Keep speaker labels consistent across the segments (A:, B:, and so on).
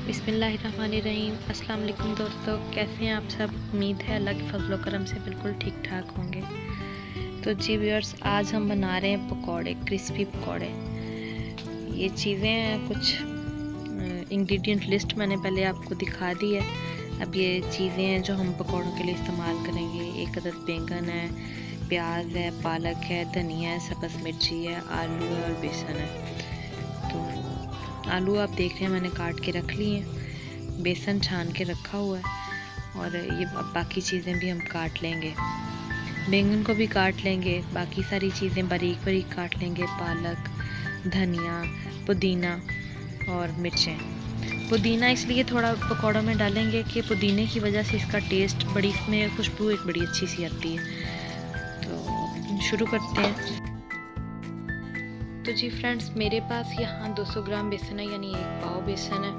A: बिस्मिल्लाहिर्रहमानिर्रहीम। अस्सलाम वालेकुम दोस्तों, कैसे हैं आप सब? उम्मीद है अल्लाह के फजल करम से बिल्कुल ठीक ठाक होंगे। तो जी व्यूअर्स, आज हम बना रहे हैं पकौड़े, क्रिस्पी पकौड़े। ये चीज़ें हैं, कुछ इंग्रेडिएंट लिस्ट मैंने पहले आपको दिखा दी है। अब ये चीज़ें हैं जो हम पकौड़ों के लिए इस्तेमाल करेंगे। एक अदद बैंगन है, प्याज है, पालक है, धनिया है, सब्ज़ मिर्ची है, आलू है और बेसन है। तो आलू आप देख रहे हैं मैंने काट के रख ली हैं, बेसन छान के रखा हुआ है और ये बाकी चीज़ें भी हम काट लेंगे। बैंगन को भी काट लेंगे, बाकी सारी चीज़ें बारीक बारीक काट लेंगे। पालक, धनिया, पुदीना और मिर्चें। पुदीना इसलिए थोड़ा पकौड़ों में डालेंगे कि पुदीने की वजह से इसका टेस्ट बड़ी, इसमें खुशबू एक बड़ी अच्छी सी आती है। तो शुरू करते हैं। तो जी फ्रेंड्स, मेरे पास यहाँ 200 ग्राम बेसन है, यानी 1 पाव बेसन है।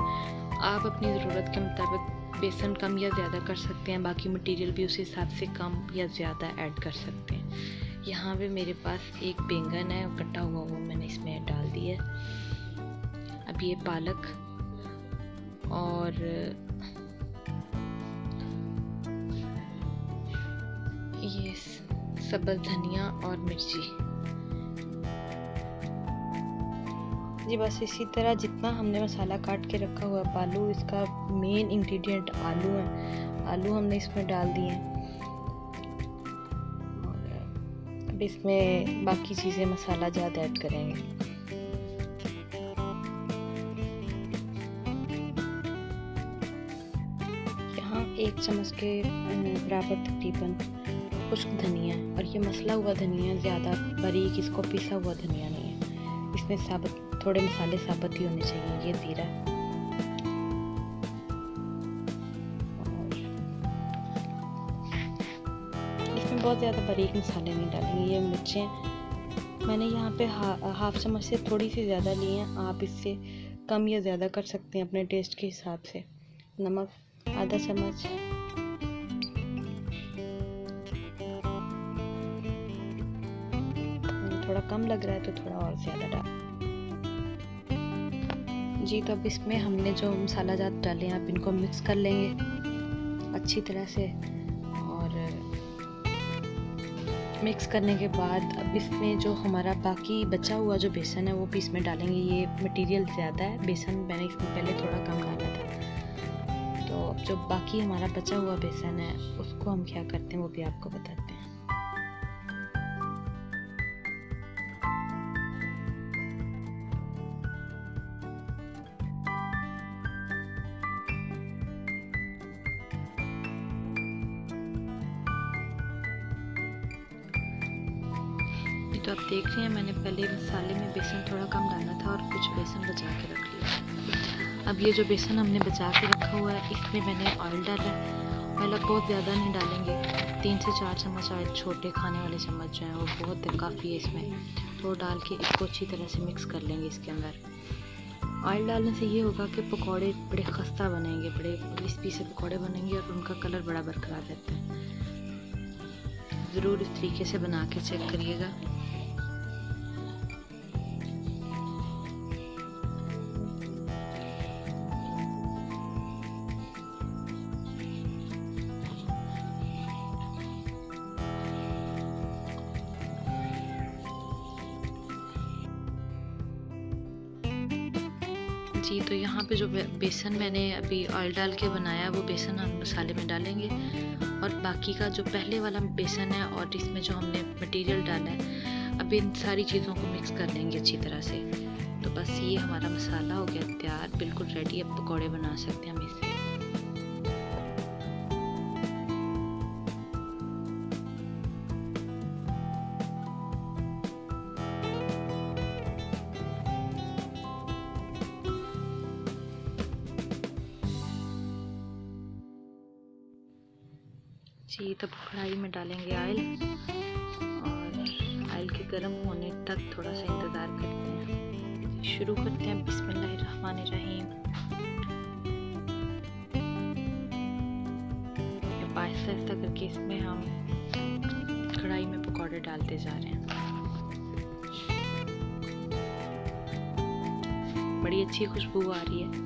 A: आप अपनी ज़रूरत के मुताबिक बेसन कम या ज़्यादा कर सकते हैं, बाकी मटेरियल भी उस हिसाब से कम या ज़्यादा ऐड कर सकते हैं। यहाँ पे मेरे पास एक बैंगन है कटा हुआ, वो मैंने इसमें डाल दिया है। अब ये पालक और ये सब्ज़ धनिया और मिर्ची जी, बस इसी तरह जितना हमने मसाला काट के रखा हुआ है। आलू, इसका मेन इंग्रेडिएंट आलू है। आलू हमने इसमें डाल दिए हैं और अब इसमें बाकी चीज़ें मसाला ज़्यादा ऐड करेंगे। यहाँ 1 चम्मच के बराबर तकरीबन खुश्क धनिया है, और ये मसला हुआ धनिया, ज़्यादा बारीक इसको पिसा हुआ धनिया नहीं है। इसमें साबुत थोड़े मसाले साबुत ही होने चाहिए। ये ज़ीरा और इसमें बहुत ज़्यादा बारीक मसाले नहीं डालेंगे। ये मिर्चें मैंने यहाँ पे हाफ चम्मच से थोड़ी सी ज़्यादा ली हैं। आप इससे कम या ज़्यादा कर सकते हैं अपने टेस्ट के हिसाब से। नमक आधा चम्मच, थोड़ा कम लग रहा है तो थोड़ा और ज़्यादा डाल जी। तो अब इसमें हमने जो मसाला जात डाले हैं, आप इनको मिक्स कर लेंगे अच्छी तरह से। और मिक्स करने के बाद अब इसमें जो हमारा बाकी बचा हुआ जो बेसन है वो भी इसमें डालेंगे। ये मटेरियल ज़्यादा है, बेसन मैंने इसमें पहले थोड़ा कम डाला था। तो अब जो बाकी हमारा बचा हुआ बेसन है उसको हम क्या करते हैं वो भी आपको बताते हैं। तो आप देख रहे हैं मैंने पहले मसाले में बेसन थोड़ा कम डाला था और कुछ बेसन बचा के रख लिया। अब ये जो बेसन हमने बचा के रखा हुआ है, इसमें मैंने ऑयल डाला है। ऑयल अब बहुत ज़्यादा नहीं डालेंगे, 3 से 4 चम्मच ऑयल, छोटे खाने वाले चम्मच जो हैं वो बहुत काफ़ी है इसमें। तो डाल के इसको अच्छी तरह से मिक्स कर लेंगे इसके अंदर। ऑयल डालने से ये होगा कि पकौड़े बड़े खस्ता बनेंगे, बड़े क्रिस्पी से पकौड़े बनेंगे और उनका कलर बड़ा बरकरार रहता है। ज़रूर इस तरीके से बना के चेक करिएगा। जी, तो यहाँ पे जो बेसन मैंने अभी ऑयल डाल के बनाया वो बेसन हम मसाले में डालेंगे, और बाकी का जो पहले वाला बेसन है और इसमें जो हमने मटेरियल डाला है, अब इन सारी चीज़ों को मिक्स कर लेंगे अच्छी तरह से। तो बस ये हमारा मसाला हो गया तैयार, बिल्कुल रेडी। अब पकौड़े बना सकते हैं हम इससे। जी, तब कढ़ाई में डालेंगे ऑयल, और ऑयल के गर्म होने तक थोड़ा सा इंतज़ार करते हैं। शुरू करते हैं। बिस्मिल्लाहिर्रहमानिर्रहीम। आहिस्ता आहिस्ता करके इसमें हम कढ़ाई में पकौड़े डालते जा रहे हैं। बड़ी अच्छी खुशबू आ रही है।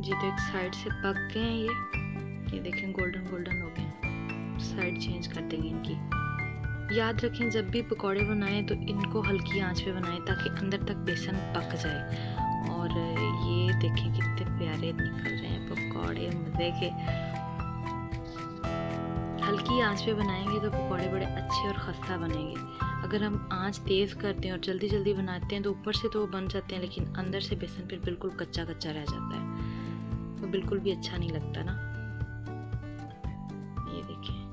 A: जी तो एक साइड से पक गए हैं ये देखें गोल्डन गोल्डन हो गए। साइड चेंज कर देंगे इनकी। याद रखें जब भी पकौड़े बनाएं तो इनको हल्की आंच पे बनाएं ताकि अंदर तक बेसन पक जाए। और ये देखें कितने प्यारे निकल रहे हैं पकौड़े मज़े के। हल्की आंच पे बनाएंगे तो पकौड़े बड़े अच्छे और खस्ता बनेंगे। अगर हम आंच तेज़ करते हैं और जल्दी जल्दी बनाते हैं तो ऊपर से तो वो बन जाते हैं लेकिन अंदर से बेसन फिर बिल्कुल कच्चा कच्चा रह जाता है, तो बिल्कुल भी अच्छा नहीं लगता ना। ये देखिए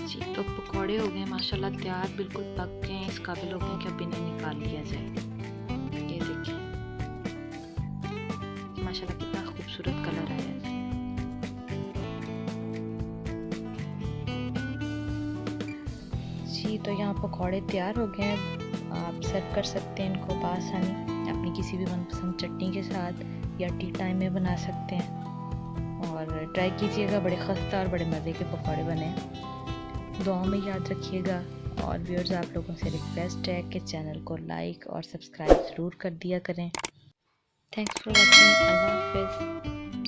A: जी तो पकौड़े हो गए माशाल्लाह तैयार, बिल्कुल पक गए हैं, इस काबिल हो गए कि अब इन्हें निकाल लिया जाए। ये देखिए माशाल्लाह कितना खूबसूरत कलर आया है। जी तो यहाँ पकौड़े तैयार हो गए हैं, आप सर्व कर सकते हैं इनको आसानी अपनी किसी भी मनपसंद चटनी के साथ या टी टाइम में बना सकते हैं। और ट्राई कीजिएगा, बड़े खस्ता और बड़े मज़े के पकौड़े बने। दुआओं में याद रखिएगा। और व्यूअर्स आप लोगों से रिक्वेस्ट है कि चैनल को लाइक और सब्सक्राइब ज़रूर कर दिया करें। Thanks for watching. अल्लाह हाफ़िज़।